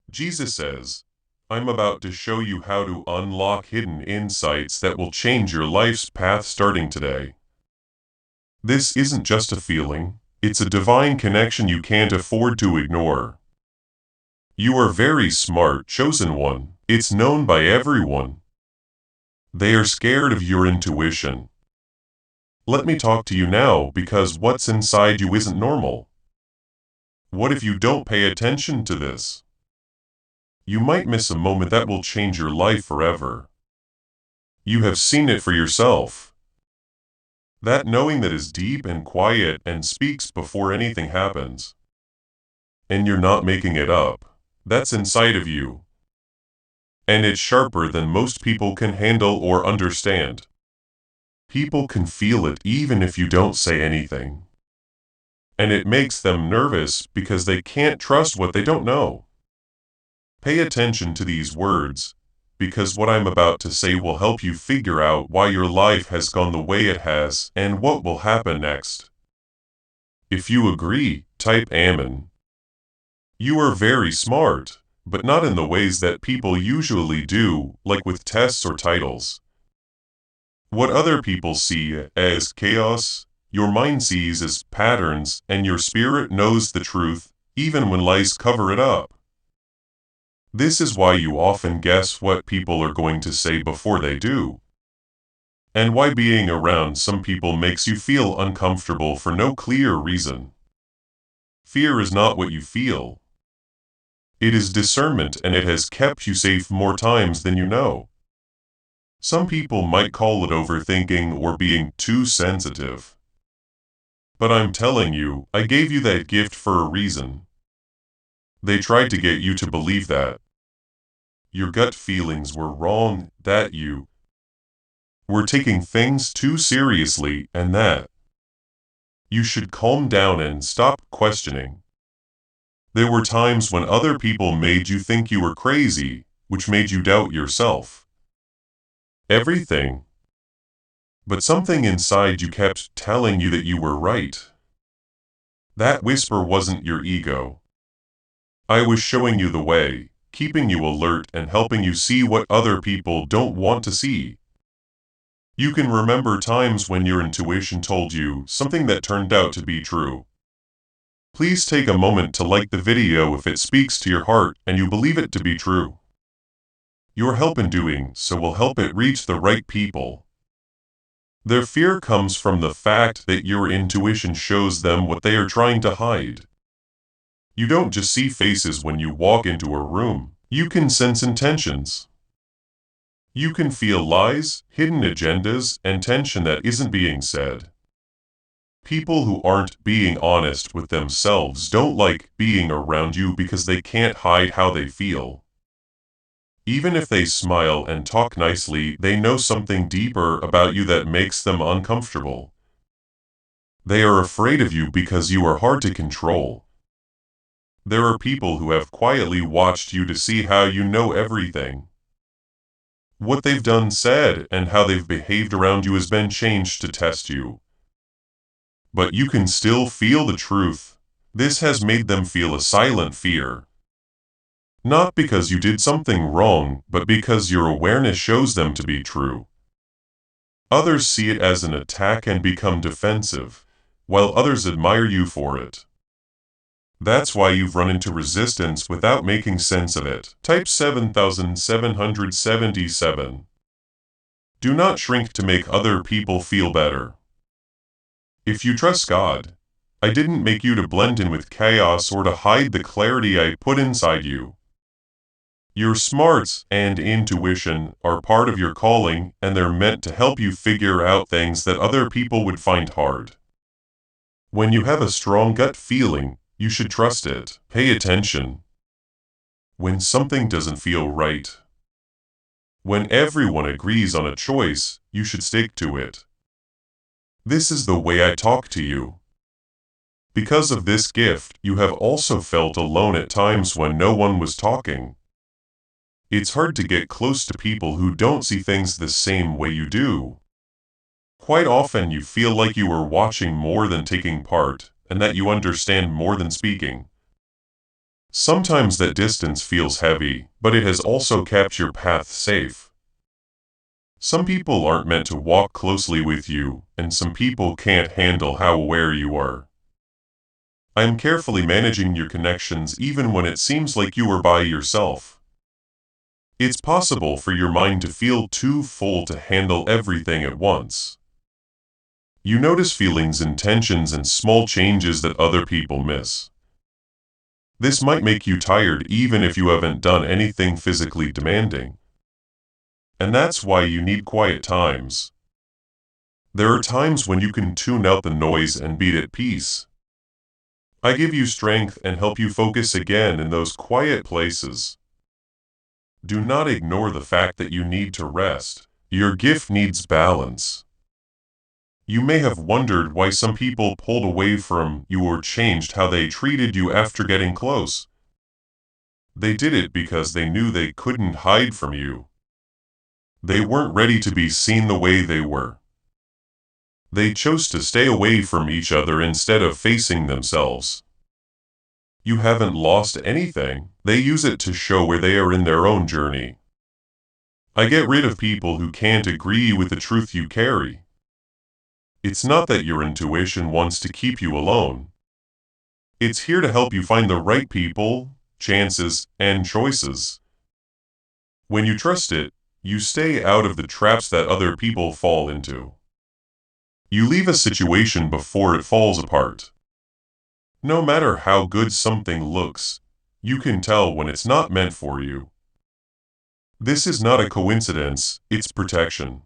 Jesus says, I'm about to show you how to unlock hidden insights that will change your life's path starting today. This isn't just a feeling, it's a divine connection you can't afford to ignore. You are very smart, chosen one. It's known by everyone. They are scared of your intuition. Let me talk to you now because what's inside you isn't normal. What if you don't pay attention to this? You might miss a moment that will change your life forever. You have seen it for yourself. That knowing that is deep and quiet and speaks before anything happens. And you're not making it up. That's inside of you. And it's sharper than most people can handle or understand. People can feel it even if you don't say anything. And it makes them nervous because they can't trust what they don't know. Pay attention to these words, because what I'm about to say will help you figure out why your life has gone the way it has and what will happen next. If you agree, type Amen. You are very smart, but not in the ways that people usually do, like with tests or titles. What other people see as chaos, your mind sees as patterns, and your spirit knows the truth, even when lies cover it up. This is why you often guess what people are going to say before they do. And why being around some people makes you feel uncomfortable for no clear reason. Fear is not what you feel. It is discernment, and it has kept you safe more times than you know. Some people might call it overthinking or being too sensitive. But I'm telling you, I gave you that gift for a reason. They tried to get you to believe that your gut feelings were wrong, that you were taking things too seriously, and that you should calm down and stop questioning. There were times when other people made you think you were crazy, which made you doubt yourself. Everything. But something inside you kept telling you that you were right. That whisper wasn't your ego. I was showing you the way, keeping you alert and helping you see what other people don't want to see. You can remember times when your intuition told you something that turned out to be true. Please take a moment to like the video if it speaks to your heart and you believe it to be true. Your help in doing so will help it reach the right people. Their fear comes from the fact that your intuition shows them what they are trying to hide. You don't just see faces when you walk into a room, you can sense intentions. You can feel lies, hidden agendas, and tension that isn't being said. People who aren't being honest with themselves don't like being around you because they can't hide how they feel. Even if they smile and talk nicely, they know something deeper about you that makes them uncomfortable. They are afraid of you because you are hard to control. There are people who have quietly watched you to see how you know everything. What they've done, said, and how they've behaved around you has been changed to test you. But you can still feel the truth. This has made them feel a silent fear. Not because you did something wrong, but because your awareness shows them to be true. Others see it as an attack and become defensive, while others admire you for it. That's why you've run into resistance without making sense of it. Type 7777. Do not shrink to make other people feel better. If you trust God, I didn't make you to blend in with chaos or to hide the clarity I put inside you. Your smarts and intuition are part of your calling, and they're meant to help you figure out things that other people would find hard. When you have a strong gut feeling, you should trust it. Pay attention. When something doesn't feel right. When everyone agrees on a choice, you should stick to it. This is the way I talk to you. Because of this gift, you have also felt alone at times when no one was talking. It's hard to get close to people who don't see things the same way you do. Quite often you feel like you are watching more than taking part, and that you understand more than speaking. Sometimes that distance feels heavy, but it has also kept your path safe. Some people aren't meant to walk closely with you, and some people can't handle how aware you are. I am carefully managing your connections even when it seems like you are by yourself. It's possible for your mind to feel too full to handle everything at once. You notice feelings and tensions and small changes that other people miss. This might make you tired even if you haven't done anything physically demanding. And that's why you need quiet times. There are times when you can tune out the noise and be at peace. I give you strength and help you focus again in those quiet places. Do not ignore the fact that you need to rest. Your gift needs balance. You may have wondered why some people pulled away from you or changed how they treated you after getting close. They did it because they knew they couldn't hide from you. They weren't ready to be seen the way they were. They chose to stay away from each other instead of facing themselves. You haven't lost anything. They use it to show where they are in their own journey. I get rid of people who can't agree with the truth you carry. It's not that your intuition wants to keep you alone. It's here to help you find the right people, chances, and choices. When you trust it, you stay out of the traps that other people fall into. You leave a situation before it falls apart. No matter how good something looks, you can tell when it's not meant for you. This is not a coincidence, it's protection.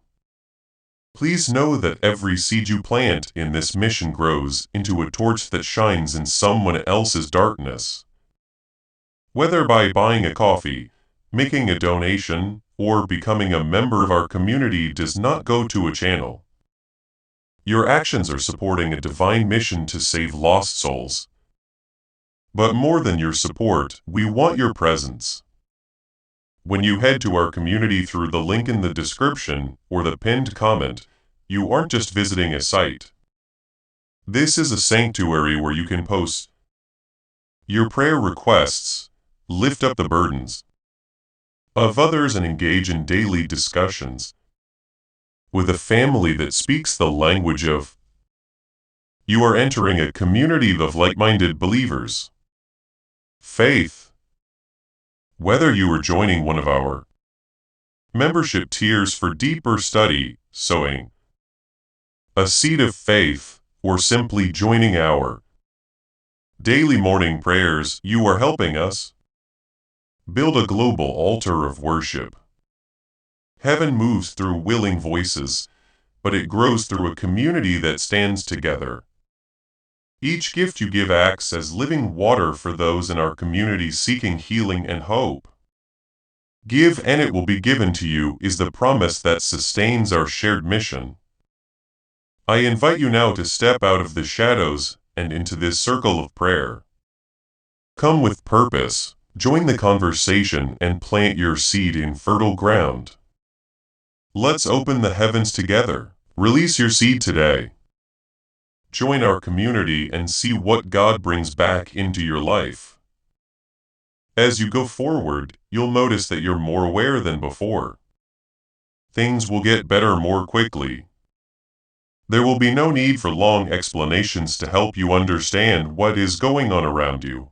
Please know that every seed you plant in this mission grows into a torch that shines in someone else's darkness. Whether by buying a coffee, making a donation, or becoming a member of our community does not go to a channel. Your actions are supporting a divine mission to save lost souls. But more than your support, we want your presence. When you head to our community through the link in the description or the pinned comment, you aren't just visiting a site. This is a sanctuary where you can post your prayer requests, lift up the burdens of others, and engage in daily discussions with a family that speaks the language of. You are entering a community of like-minded believers. Faith. Whether you are joining one of our membership tiers for deeper study, sowing a seed of faith, or simply joining our daily morning prayers, you are helping us build a global altar of worship. Heaven moves through willing voices, but it grows through a community that stands together. Each gift you give acts as living water for those in our community seeking healing and hope. Give and it will be given to you is the promise that sustains our shared mission. I invite you now to step out of the shadows and into this circle of prayer. Come with purpose, join the conversation, and plant your seed in fertile ground. Let's open the heavens together. Release your seed today. Join our community and see what God brings back into your life. As you go forward, you'll notice that you're more aware than before. Things will get better more quickly. There will be no need for long explanations to help you understand what is going on around you.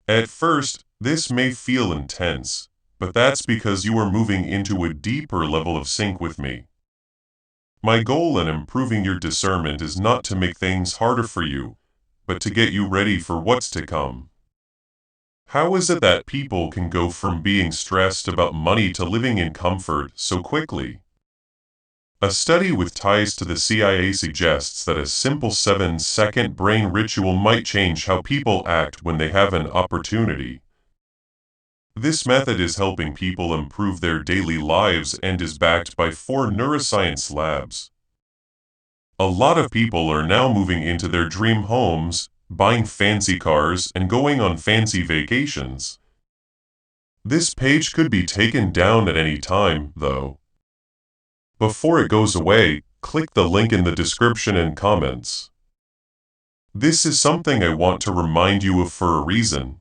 At first, this may feel intense, but that's because you are moving into a deeper level of sync with me. My goal in improving your discernment is not to make things harder for you, but to get you ready for what's to come. How is it that people can go from being stressed about money to living in comfort so quickly? A study with ties to the CIA suggests that a simple 7-second brain ritual might change how people act when they have an opportunity. This method is helping people improve their daily lives and is backed by 4 neuroscience labs. A lot of people are now moving into their dream homes, buying fancy cars, and going on fancy vacations. This page could be taken down at any time, though. Before it goes away, click the link in the description and comments. This is something I want to remind you of for a reason.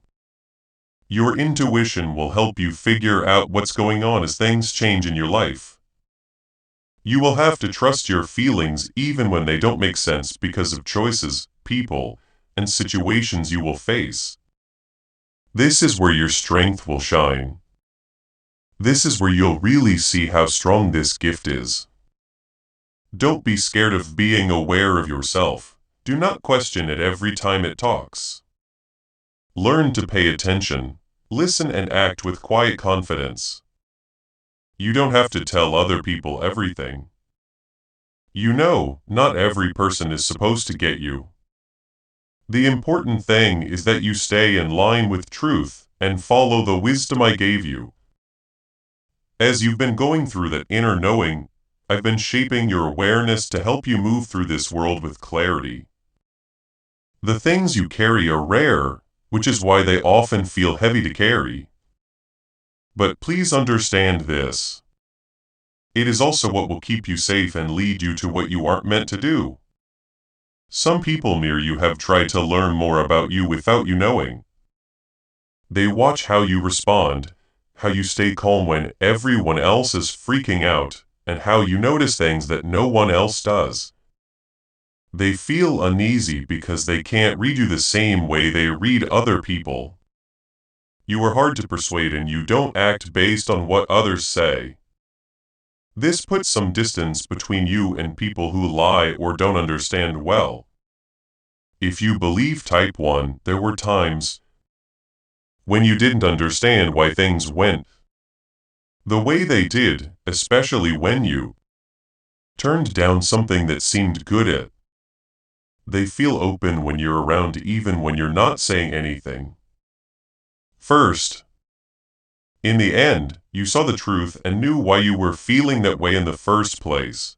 Your intuition will help you figure out what's going on as things change in your life. You will have to trust your feelings even when they don't make sense because of choices, people, and situations you will face. This is where your strength will shine. This is where you'll really see how strong this gift is. Don't be scared of being aware of yourself. Do not question it every time it talks. Learn to pay attention, listen and act with quiet confidence. You don't have to tell other people everything. You know, not every person is supposed to get you. The important thing is that you stay in line with truth and follow the wisdom I gave you. As you've been going through that inner knowing, I've been shaping your awareness to help you move through this world with clarity. The things you carry are rare, which is why they often feel heavy to carry. But please understand this. It is also what will keep you safe and lead you to what you aren't meant to do. Some people near you have tried to learn more about you without you knowing. They watch how you respond, how you stay calm when everyone else is freaking out, and how you notice things that no one else does. They feel uneasy because they can't read you the same way they read other people. You are hard to persuade and you don't act based on what others say. This puts some distance between you and people who lie or don't understand well. If you believe type 1, there were times when you didn't understand why things went the way they did, especially when you turned down something that seemed good at. They feel open when you're around even when you're not saying anything. First, in the end, you saw the truth and knew why you were feeling that way in the first place.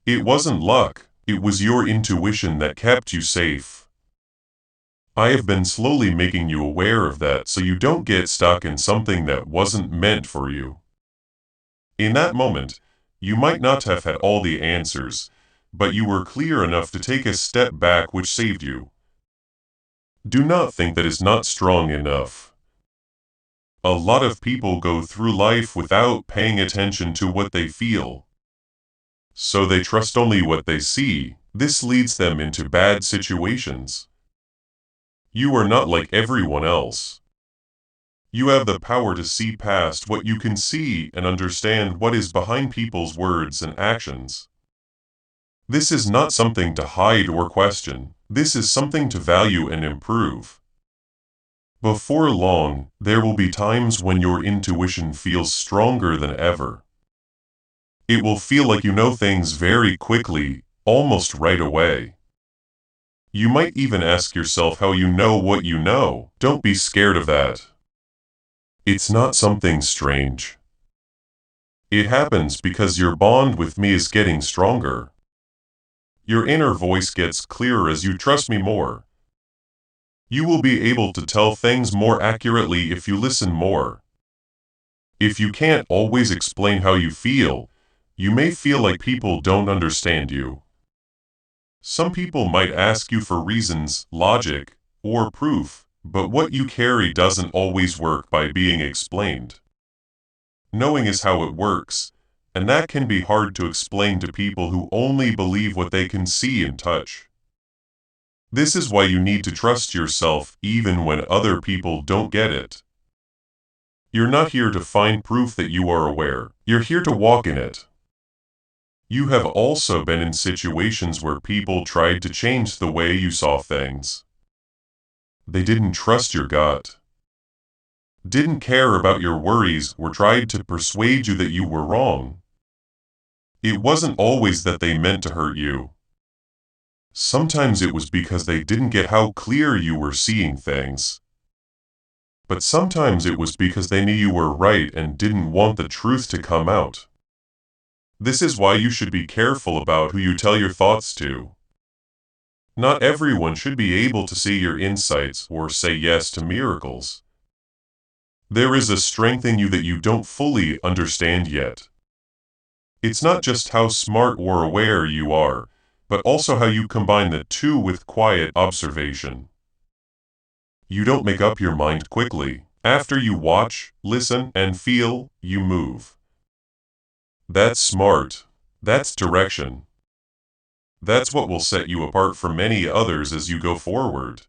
It wasn't luck, it was your intuition that kept you safe. I have been slowly making you aware of that so you don't get stuck in something that wasn't meant for you. In that moment, you might not have had all the answers, but you were clear enough to take a step back which saved you. Do not think that is not strong enough. A lot of people go through life without paying attention to what they feel. So they trust only what they see. This leads them into bad situations. You are not like everyone else. You have the power to see past what you can see and understand what is behind people's words and actions. This is not something to hide or question. This is something to value and improve. Before long, there will be times when your intuition feels stronger than ever. It will feel like you know things very quickly, almost right away. You might even ask yourself how you know what you know. Don't be scared of that. It's not something strange. It happens because your bond with me is getting stronger. Your inner voice gets clearer as you trust me more. You will be able to tell things more accurately if you listen more. If you can't always explain how you feel, you may feel like people don't understand you. Some people might ask you for reasons, logic, or proof, but what you carry doesn't always work by being explained. Knowing is how it works, and that can be hard to explain to people who only believe what they can see and touch. This is why you need to trust yourself even when other people don't get it. You're not here to find proof that you are aware. You're here to walk in it. You have also been in situations where people tried to change the way you saw things. They didn't trust your gut, didn't care about your worries, or tried to persuade you that you were wrong. It wasn't always that they meant to hurt you. Sometimes it was because they didn't get how clear you were seeing things. But sometimes it was because they knew you were right and didn't want the truth to come out. This is why you should be careful about who you tell your thoughts to. Not everyone should be able to see your insights or say yes to miracles. There is a strength in you that you don't fully understand yet. It's not just how smart or aware you are, but also how you combine the two with quiet observation. You don't make up your mind quickly. After you watch, listen, and feel, you move. That's smart. That's direction. That's what will set you apart from many others as you go forward.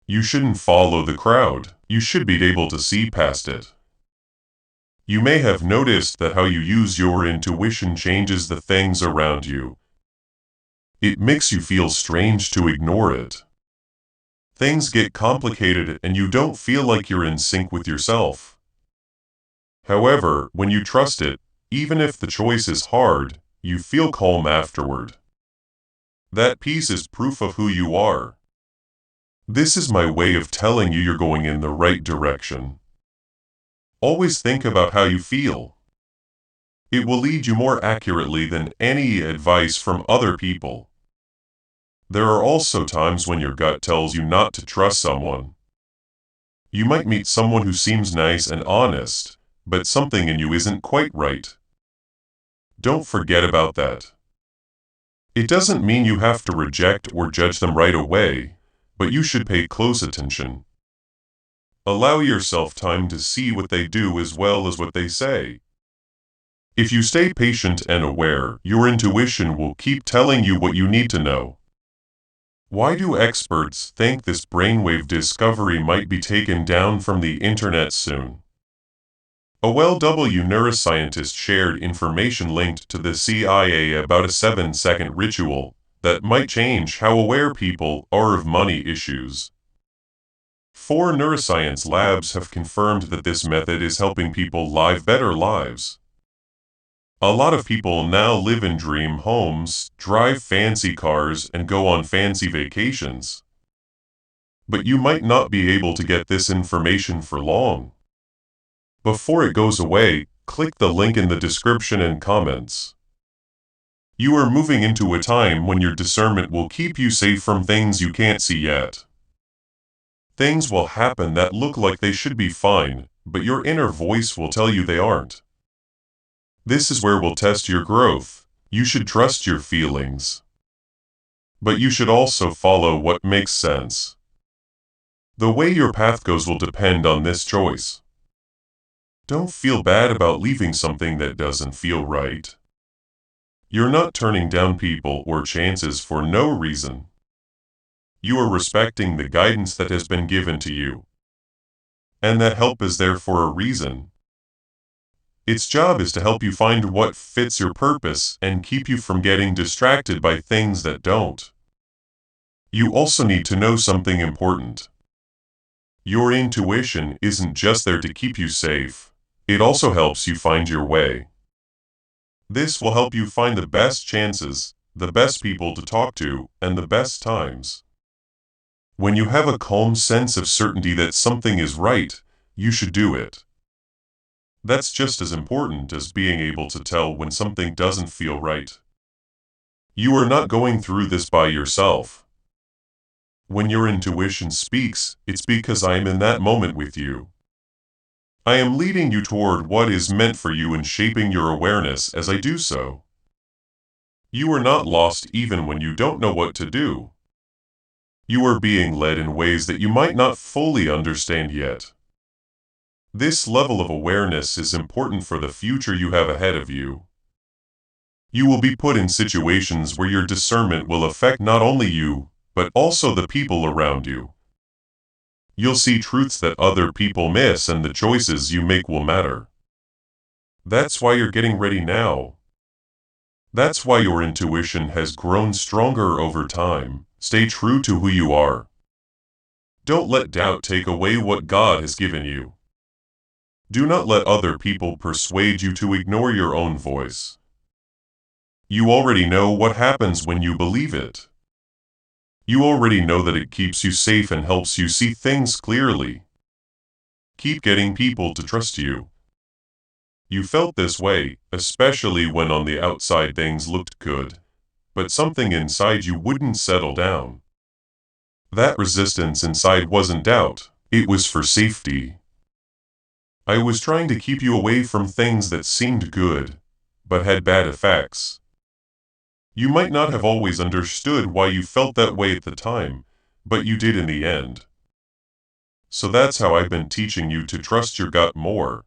You shouldn't follow the crowd. You should be able to see past it. You may have noticed that how you use your intuition changes the things around you. It makes you feel strange to ignore it. Things get complicated and you don't feel like you're in sync with yourself. However, when you trust it, even if the choice is hard, you feel calm afterward. That peace is proof of who you are. This is my way of telling you you're going in the right direction. Always think about how you feel. It will lead you more accurately than any advice from other people. There are also times when your gut tells you not to trust someone. You might meet someone who seems nice and honest, but something in you isn't quite right. Don't forget about that. It doesn't mean you have to reject or judge them right away, but you should pay close attention. Allow yourself time to see what they do as well as what they say. If you stay patient and aware, your intuition will keep telling you what you need to know. Why do experts think this brainwave discovery might be taken down from the internet soon? A well-W neuroscientist shared information linked to the CIA about a 7-second ritual that might change how aware people are of money issues. 4 neuroscience labs have confirmed that this method is helping people live better lives. A lot of people now live in dream homes, drive fancy cars, and go on fancy vacations. But you might not be able to get this information for long. Before it goes away, click the link in the description and comments. You are moving into a time when your discernment will keep you safe from things you can't see yet. Things will happen that look like they should be fine, but your inner voice will tell you they aren't. This is where we'll test your growth. You should trust your feelings. But you should also follow what makes sense. The way your path goes will depend on this choice. Don't feel bad about leaving something that doesn't feel right. You're not turning down people or chances for no reason. You are respecting the guidance that has been given to you. And that help is there for a reason. Its job is to help you find what fits your purpose and keep you from getting distracted by things that don't. You also need to know something important. Your intuition isn't just there to keep you safe. It also helps you find your way. This will help you find the best chances, the best people to talk to, and the best times. When you have a calm sense of certainty that something is right, you should do it. That's just as important as being able to tell when something doesn't feel right. You are not going through this by yourself. When your intuition speaks, it's because I am in that moment with you. I am leading you toward what is meant for you and shaping your awareness as I do so. You are not lost even when you don't know what to do. You are being led in ways that you might not fully understand yet. This level of awareness is important for the future you have ahead of you. You will be put in situations where your discernment will affect not only you, but also the people around you. You'll see truths that other people miss and the choices you make will matter. That's why you're getting ready now. That's why your intuition has grown stronger over time. Stay true to who you are. Don't let doubt take away what God has given you. Do not let other people persuade you to ignore your own voice. You already know what happens when you believe it. You already know that it keeps you safe and helps you see things clearly. Keep getting people to trust you. You felt this way, especially when on the outside things looked good, but something inside you wouldn't settle down. That resistance inside wasn't doubt, it was for safety. I was trying to keep you away from things that seemed good, but had bad effects. You might not have always understood why you felt that way at the time, but you did in the end. So that's how I've been teaching you to trust your gut more.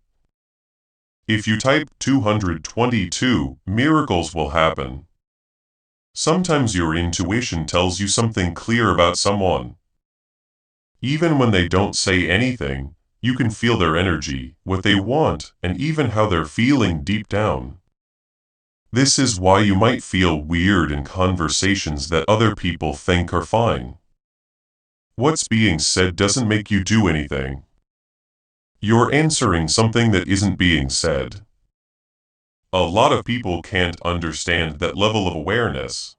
If you type 222, miracles will happen. Sometimes your intuition tells you something clear about someone. Even when they don't say anything, you can feel their energy, what they want, and even how they're feeling deep down. This is why you might feel weird in conversations that other people think are fine. What's being said doesn't make you do anything. You're answering something that isn't being said. A lot of people can't understand that level of awareness.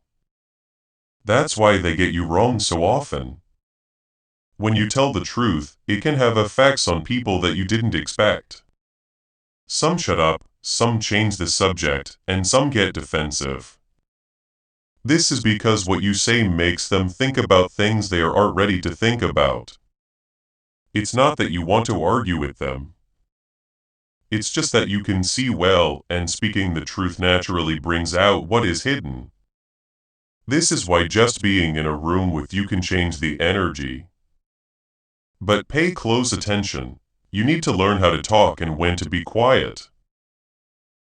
That's why they get you wrong so often. When you tell the truth, it can have effects on people that you didn't expect. Some shut up, some change the subject, and some get defensive. This is because what you say makes them think about things they aren't ready to think about. It's not that you want to argue with them. It's just that you can see well, and speaking the truth naturally brings out what is hidden. This is why just being in a room with you can change the energy. But pay close attention. You need to learn how to talk and when to be quiet.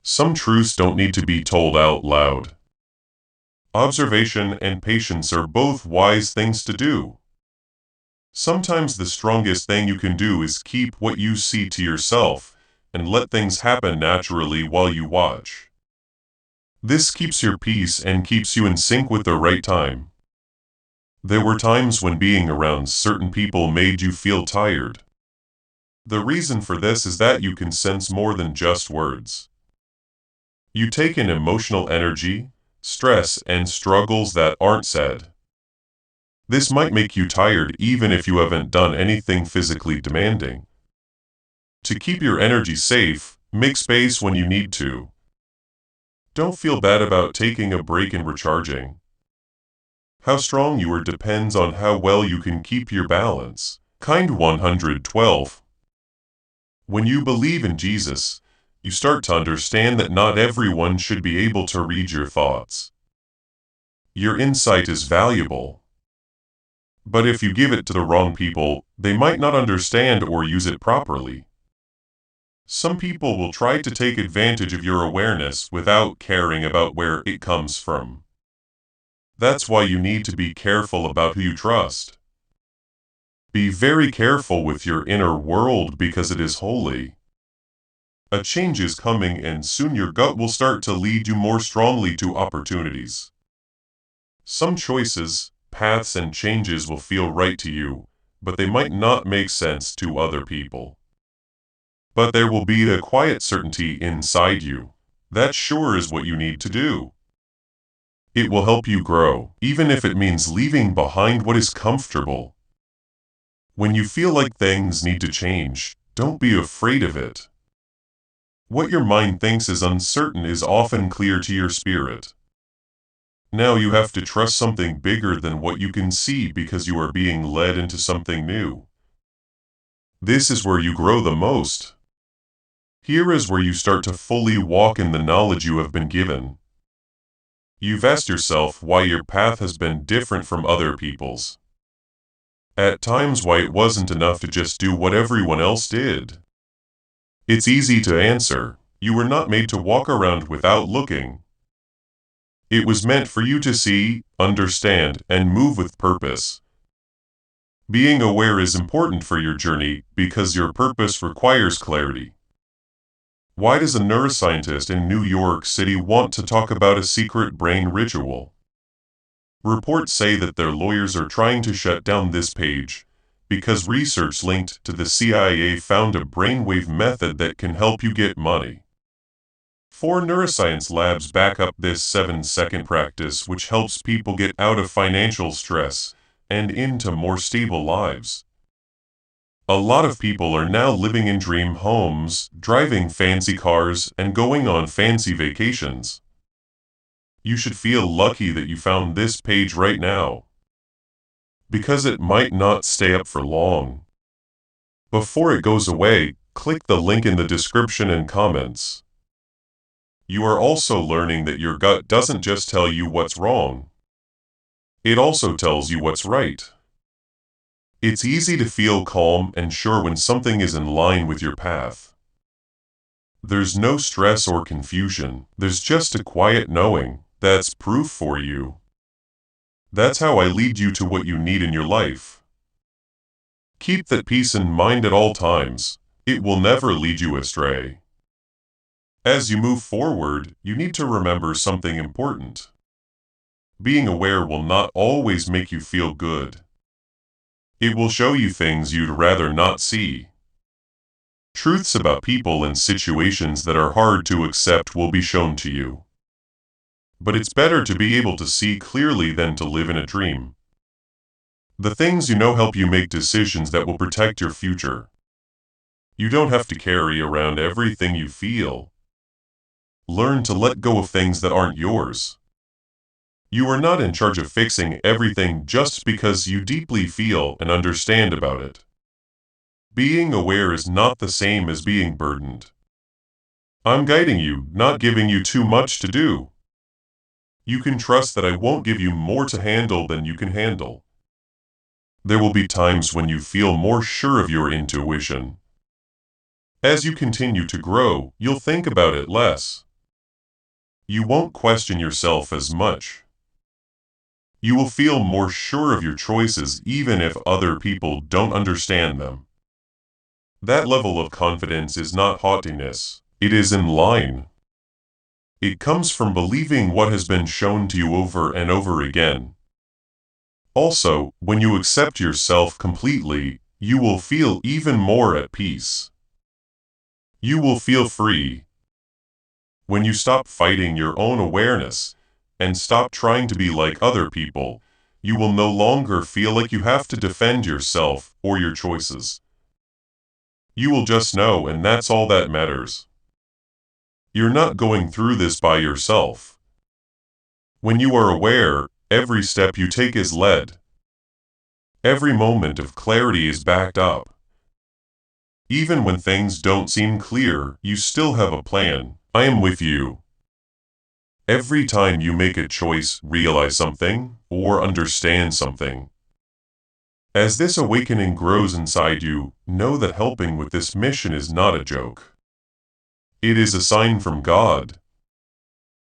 Some truths don't need to be told out loud. Observation and patience are both wise things to do. Sometimes the strongest thing you can do is keep what you see to yourself and let things happen naturally while you watch. This keeps your peace and keeps you in sync with the right time. There were times when being around certain people made you feel tired. The reason for this is that you can sense more than just words. You take in emotional energy, stress, and struggles that aren't said. This might make you tired even if you haven't done anything physically demanding. To keep your energy safe, make space when you need to. Don't feel bad about taking a break and recharging. How strong you are depends on how well you can keep your balance. Kind 112. When you believe in Jesus, you start to understand that not everyone should be able to read your thoughts. Your insight is valuable. But if you give it to the wrong people, they might not understand or use it properly. Some people will try to take advantage of your awareness without caring about where it comes from. That's why you need to be careful about who you trust. Be very careful with your inner world because it is holy. A change is coming and soon your gut will start to lead you more strongly to opportunities. Some choices, paths and changes will feel right to you, but they might not make sense to other people. But there will be a quiet certainty inside you. That sure is what you need to do. It will help you grow, even if it means leaving behind what is comfortable. When you feel like things need to change, don't be afraid of it. What your mind thinks is uncertain is often clear to your spirit. Now you have to trust something bigger than what you can see because you are being led into something new. This is where you grow the most. Here is where you start to fully walk in the knowledge you have been given. You've asked yourself why your path has been different from other people's. At times why it wasn't enough to just do what everyone else did. It's easy to answer. You were not made to walk around without looking. It was meant for you to see, understand, and move with purpose. Being aware is important for your journey because your purpose requires clarity. Why does a neuroscientist in New York City want to talk about a secret brain ritual? Reports say that their lawyers are trying to shut down this page because research linked to the CIA found a brainwave method that can help you get money. 4 neuroscience labs back up this 7-second practice which helps people get out of financial stress and into more stable lives. A lot of people are now living in dream homes, driving fancy cars, and going on fancy vacations. You should feel lucky that you found this page right now. Because it might not stay up for long. Before it goes away, click the link in the description and comments. You are also learning that your gut doesn't just tell you what's wrong. It also tells you what's right. It's easy to feel calm and sure when something is in line with your path. There's no stress or confusion, there's just a quiet knowing that's proof for you. That's how I lead you to what you need in your life. Keep that peace in mind at all times. It will never lead you astray. As you move forward, you need to remember something important. Being aware will not always make you feel good. It will show you things you'd rather not see. Truths about people and situations that are hard to accept will be shown to you. But it's better to be able to see clearly than to live in a dream. The things you know help you make decisions that will protect your future. You don't have to carry around everything you feel. Learn to let go of things that aren't yours. You are not in charge of fixing everything just because you deeply feel and understand about it. Being aware is not the same as being burdened. I'm guiding you, not giving you too much to do. You can trust that I won't give you more to handle than you can handle. There will be times when you feel more sure of your intuition. As you continue to grow, you'll think about it less. You won't question yourself as much. You will feel more sure of your choices even if other people don't understand them. That level of confidence is not haughtiness, it is in line. It comes from believing what has been shown to you over and over again. Also, when you accept yourself completely, you will feel even more at peace. You will feel free. When you stop fighting your own awareness and stop trying to be like other people, you will no longer feel like you have to defend yourself or your choices. You will just know, and that's all that matters. You're not going through this by yourself. When you are aware, every step you take is led. Every moment of clarity is backed up. Even when things don't seem clear, you still have a plan. I am with you. Every time you make a choice, realize something, or understand something. As this awakening grows inside you, know that helping with this mission is not a joke. It is a sign from God.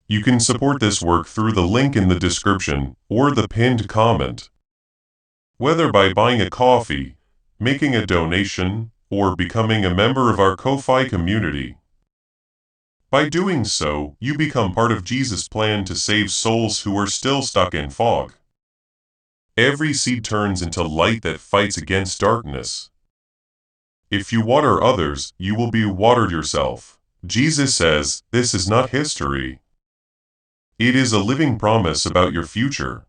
You can support this work through the link in the description or the pinned comment. Whether by buying a coffee, making a donation, or becoming a member of our Ko-Fi community. By doing so, you become part of Jesus' plan to save souls who are still stuck in fog. Every seed turns into light that fights against darkness. If you water others, you will be watered yourself. Jesus says, this is not history. It is a living promise about your future.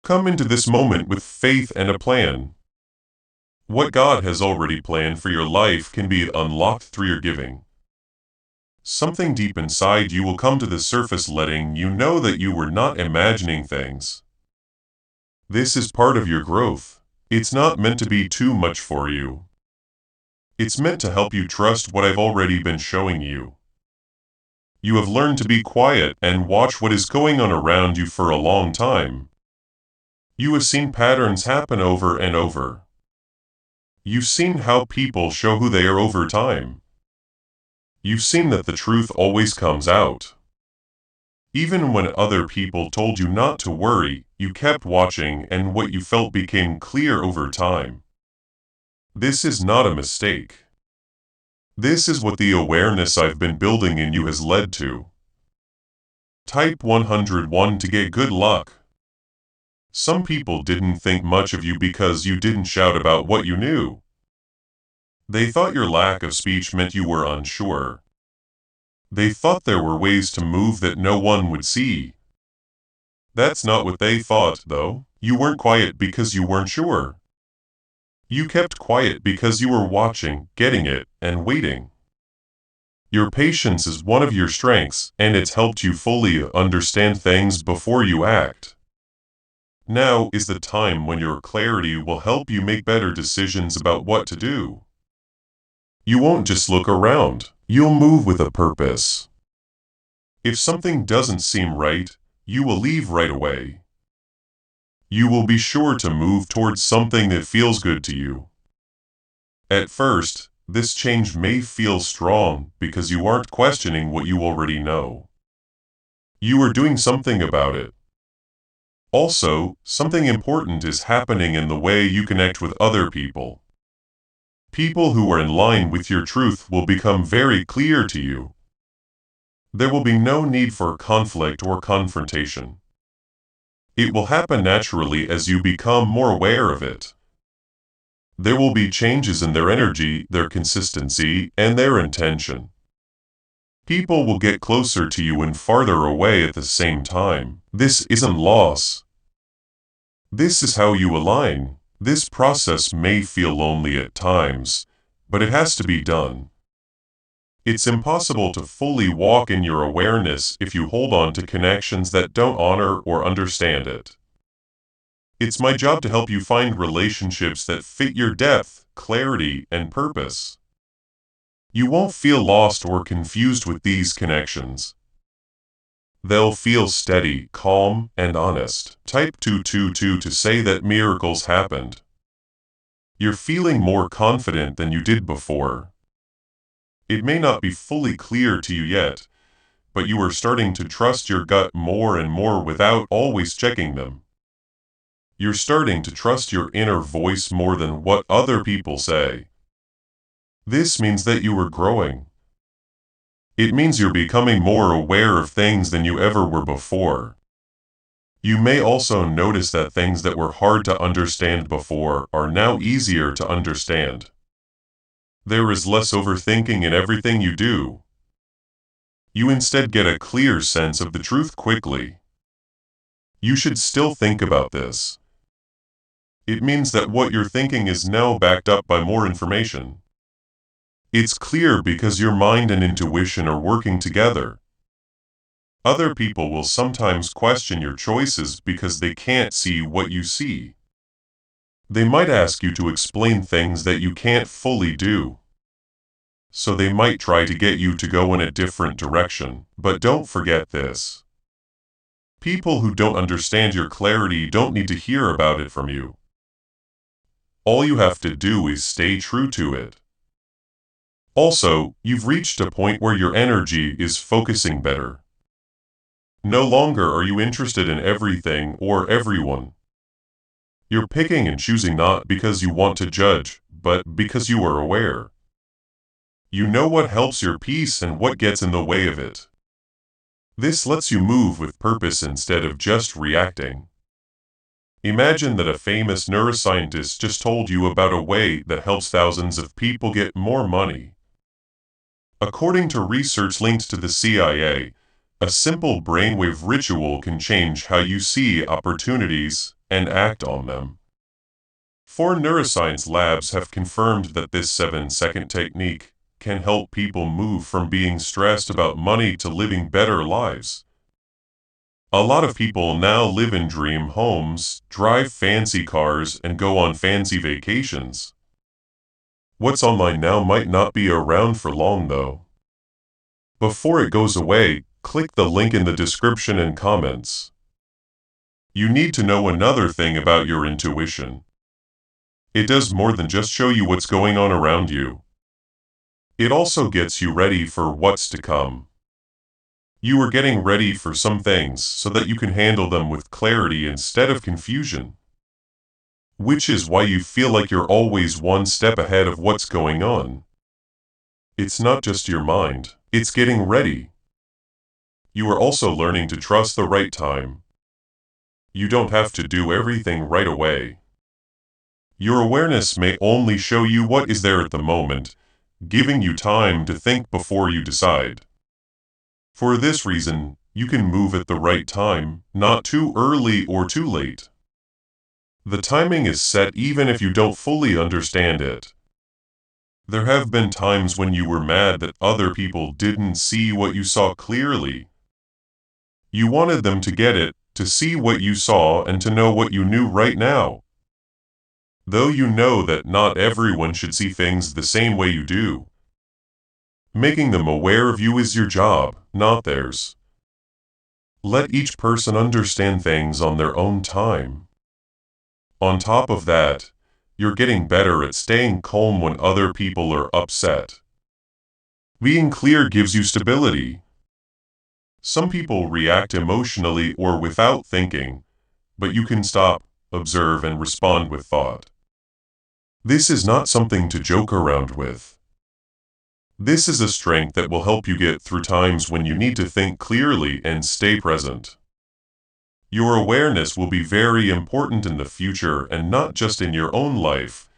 Come into this moment with faith and a plan. What God has already planned for your life can be unlocked through your giving. Something deep inside you will come to the surface, letting you know that you were not imagining things. This is part of your growth. It's not meant to be too much for you. It's meant to help you trust what I've already been showing you. You have learned to be quiet and watch what is going on around you for a long time. You have seen patterns happen over and over. You've seen how people show who they are over time. You've seen that the truth always comes out. Even when other people told you not to worry, you kept watching, and what you felt became clear over time. This is not a mistake. This is what the awareness I've been building in you has led to. Type 101 to get good luck. Some people didn't think much of you because you didn't shout about what you knew. They thought your lack of speech meant you were unsure. They thought there were ways to move that no one would see. That's not what they thought, though. You weren't quiet because you weren't sure. You kept quiet because you were watching, getting it, and waiting. Your patience is one of your strengths, and it's helped you fully understand things before you act. Now is the time when your clarity will help you make better decisions about what to do. You won't just look around, you'll move with a purpose. If something doesn't seem right, you will leave right away. You will be sure to move towards something that feels good to you. At first, this change may feel strong because you aren't questioning what you already know. You are doing something about it. Also, something important is happening in the way you connect with other people. People who are in line with your truth will become very clear to you. There will be no need for conflict or confrontation. It will happen naturally as you become more aware of it. There will be changes in their energy, their consistency, and their intention. People will get closer to you and farther away at the same time. This isn't loss. This is how you align. This process may feel lonely at times, but it has to be done. It's impossible to fully walk in your awareness if you hold on to connections that don't honor or understand it. It's my job to help you find relationships that fit your depth, clarity, and purpose. You won't feel lost or confused with these connections. They'll feel steady, calm, and honest. Type 222 to say that miracles happened. You're feeling more confident than you did before. It may not be fully clear to you yet, but you are starting to trust your gut more and more without always checking them. You're starting to trust your inner voice more than what other people say. This means that you are growing. It means you're becoming more aware of things than you ever were before. You may also notice that things that were hard to understand before are now easier to understand. There is less overthinking in everything you do. You instead get a clear sense of the truth quickly. You should still think about this. It means that what you're thinking is now backed up by more information. It's clear because your mind and intuition are working together. Other people will sometimes question your choices because they can't see what you see. They might ask you to explain things that you can't fully do. So they might try to get you to go in a different direction, but don't forget this. People who don't understand your clarity don't need to hear about it from you. All you have to do is stay true to it. Also, you've reached a point where your energy is focusing better. No longer are you interested in everything or everyone. You're picking and choosing not because you want to judge, but because you are aware. You know what helps your peace and what gets in the way of it. This lets you move with purpose instead of just reacting. Imagine that a famous neuroscientist just told you about a way that helps thousands of people get more money. According to research linked to the CIA, a simple brainwave ritual can change how you see opportunities and act on them. 4 neuroscience labs have confirmed that this 7-second technique can help people move from being stressed about money to living better lives. A lot of people now live in dream homes, drive fancy cars, and go on fancy vacations. What's online now might not be around for long though. Before it goes away, click the link in the description and comments. You need to know another thing about your intuition. It does more than just show you what's going on around you. It also gets you ready for what's to come. You are getting ready for some things so that you can handle them with clarity instead of confusion. Which is why you feel like you're always one step ahead of what's going on. It's not just your mind, it's getting ready. You are also learning to trust the right time. You don't have to do everything right away. Your awareness may only show you what is there at the moment, giving you time to think before you decide. For this reason, you can move at the right time, not too early or too late. The timing is set even if you don't fully understand it. There have been times when you were mad that other people didn't see what you saw clearly. You wanted them to get it, to see what you saw and to know what you knew right now. Though you know that not everyone should see things the same way you do. Making them aware of you is your job, not theirs. Let each person understand things on their own time. On top of that, you're getting better at staying calm when other people are upset. Being clear gives you stability. Some people react emotionally or without thinking, but you can stop, observe, and respond with thought. This is not something to joke around with. This is a strength that will help you get through times when you need to think clearly and stay present. Your awareness will be very important in the future, and not just in your own life,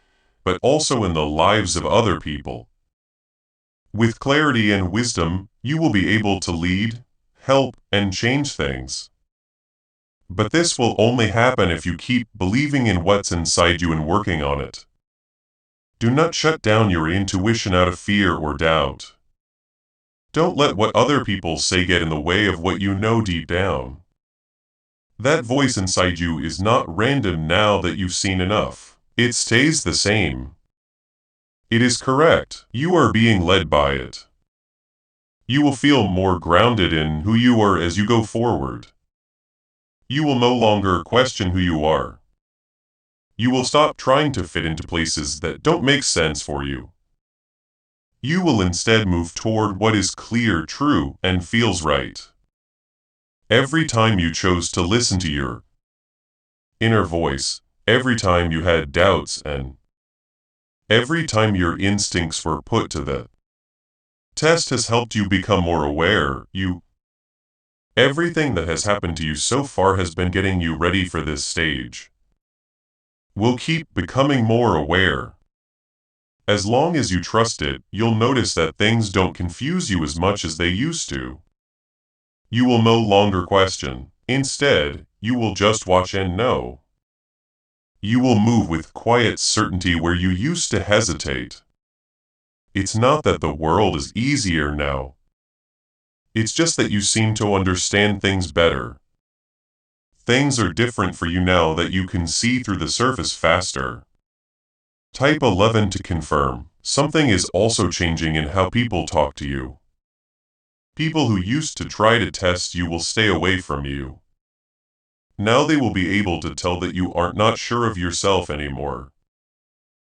but also in the lives of other people. With clarity and wisdom, you will be able to lead, help, and change things. But this will only happen if you keep believing in what's inside you and working on it. Do not shut down your intuition out of fear or doubt. Don't let what other people say get in the way of what you know deep down. That voice inside you is not random now that you've seen enough. It stays the same. It is correct. You are being led by it. You will feel more grounded in who you are as you go forward. You will no longer question who you are. You will stop trying to fit into places that don't make sense for you. You will instead move toward what is clear, true, and feels right. Every time you chose to listen to your inner voice, every time you had doubts, and every time your instincts were put to the test has helped you become more aware. Everything that has happened to you so far has been getting you ready for this stage. We'll keep becoming more aware. As long as you trust it, you'll notice that things don't confuse you as much as they used to. You will no longer question. Instead, you will just watch and know. You will move with quiet certainty where you used to hesitate. It's not that the world is easier now. It's just that you seem to understand things better. Things are different for you now that you can see through the surface faster. Type 11 to confirm. Something is also changing in how people talk to you. People who used to try to test you will stay away from you. Now they will be able to tell that you aren't not sure of yourself anymore.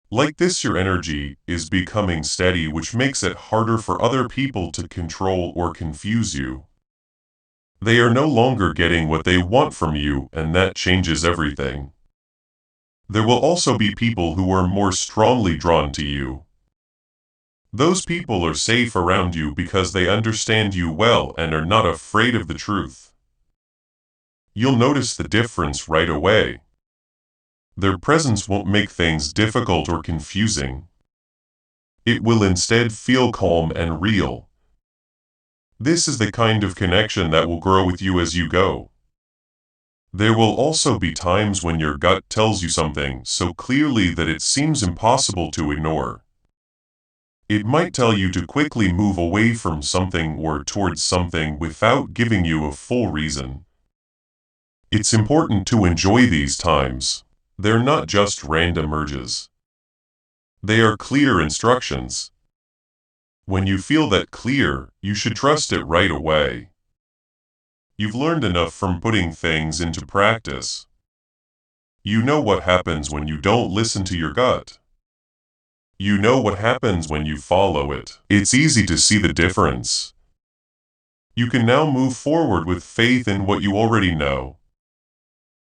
Like this, your energy is becoming steady, which makes it harder for other people to control or confuse you. They are no longer getting what they want from you, and that changes everything. There will also be people who are more strongly drawn to you. Those people are safe around you because they understand you well and are not afraid of the truth. You'll notice the difference right away. Their presence won't make things difficult or confusing. It will instead feel calm and real. This is the kind of connection that will grow with you as you go. There will also be times when your gut tells you something so clearly that it seems impossible to ignore. It might tell you to quickly move away from something or towards something without giving you a full reason. It's important to enjoy these times. They're not just random urges. They are clear instructions. When you feel that clear, you should trust it right away. You've learned enough from putting things into practice. You know what happens when you don't listen to your gut. You know what happens when you follow it. It's easy to see the difference. You can now move forward with faith in what you already know.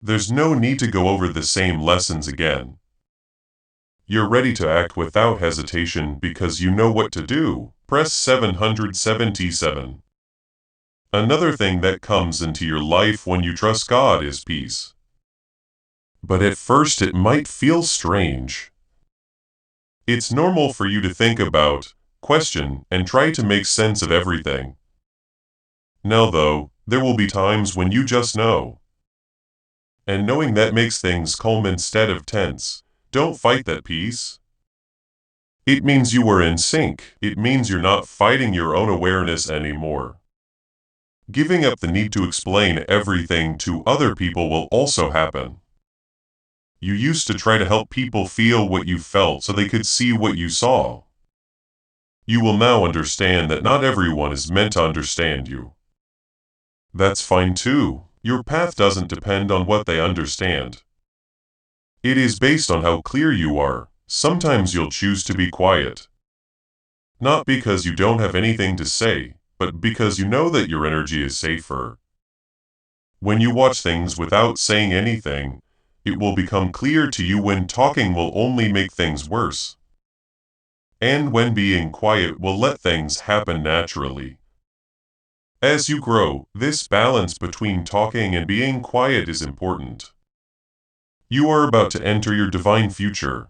There's no need to go over the same lessons again. You're ready to act without hesitation because you know what to do. Press 777. Another thing that comes into your life when you trust God is peace. But at first it might feel strange. It's normal for you to think about, question, and try to make sense of everything. Now though, there will be times when you just know. And knowing that makes things calm instead of tense. Don't fight that peace. It means you are in sync. It means you're not fighting your own awareness anymore. Giving up the need to explain everything to other people will also happen. You used to try to help people feel what you felt so they could see what you saw. You will now understand that not everyone is meant to understand you. That's fine too. Your path doesn't depend on what they understand. It is based on how clear you are. Sometimes you'll choose to be quiet. Not because you don't have anything to say, but because you know that your energy is safer. When you watch things without saying anything, it will become clear to you when talking will only make things worse. And when being quiet will let things happen naturally. As you grow, this balance between talking and being quiet is important. You are about to enter your divine future.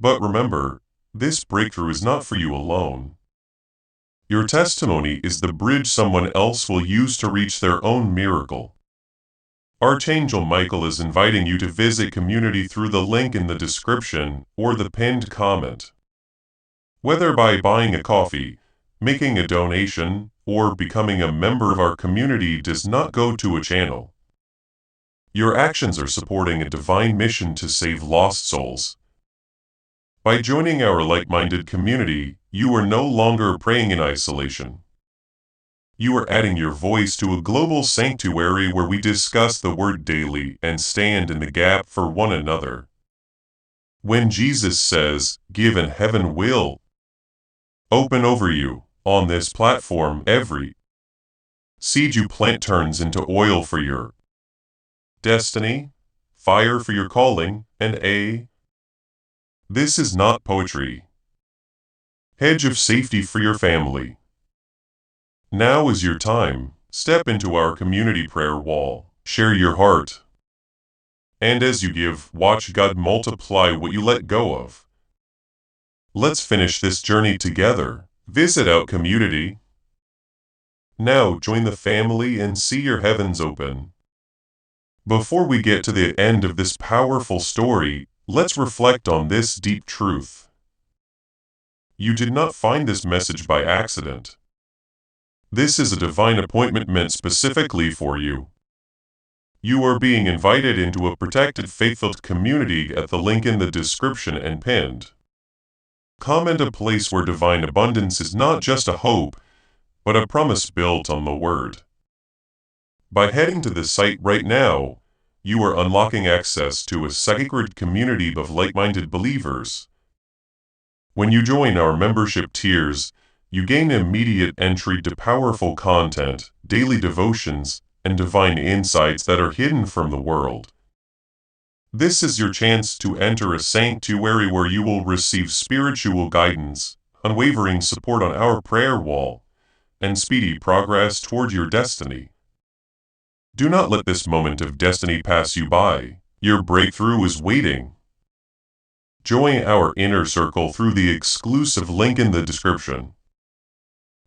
But remember, this breakthrough is not for you alone. Your testimony is the bridge someone else will use to reach their own miracle. Archangel Michael is inviting you to visit community through the link in the description or the pinned comment. Whether by buying a coffee, making a donation, or becoming a member of our community does not go to a channel. Your actions are supporting a divine mission to save lost souls. By joining our like-minded community, you are no longer praying in isolation. You are adding your voice to a global sanctuary where we discuss the Word daily and stand in the gap for one another. When Jesus says, "Give and heaven will open over you," on this platform every seed you plant turns into oil for your destiny, fire for your calling, and this is not poetry. Hedge of safety for your family. Now is your time. Step into our community prayer wall. Share your heart. And as you give, watch God multiply what you let go of. Let's finish this journey together. Visit our community. Now join the family and see your heavens open. Before we get to the end of this powerful story, let's reflect on this deep truth. You did not find this message by accident. This is a divine appointment meant specifically for you. You are being invited into a protected faith-filled community at the link in the description and pinned comment, a place where divine abundance is not just a hope, but a promise built on the Word. By heading to the site right now, you are unlocking access to a sacred community of like-minded believers. When you join our membership tiers, you gain immediate entry to powerful content, daily devotions, and divine insights that are hidden from the world. This is your chance to enter a sanctuary where you will receive spiritual guidance, unwavering support on our prayer wall, and speedy progress toward your destiny. Do not let this moment of destiny pass you by. Your breakthrough is waiting. Join our inner circle through the exclusive link in the description.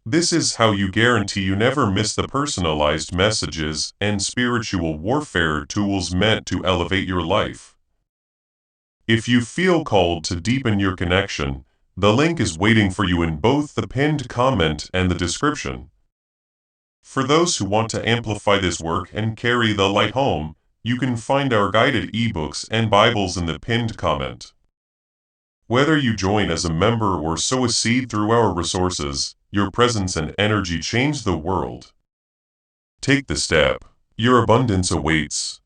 This is how you guarantee you never miss the personalized messages and spiritual warfare tools meant to elevate your life. If you feel called to deepen your connection, the link is waiting for you in both the pinned comment and the description. For those who want to amplify this work and carry the light home, you can find our guided ebooks and Bibles in the pinned comment. Whether you join as a member or sow a seed through our resources, your presence and energy change the world. Take the step. Your abundance awaits.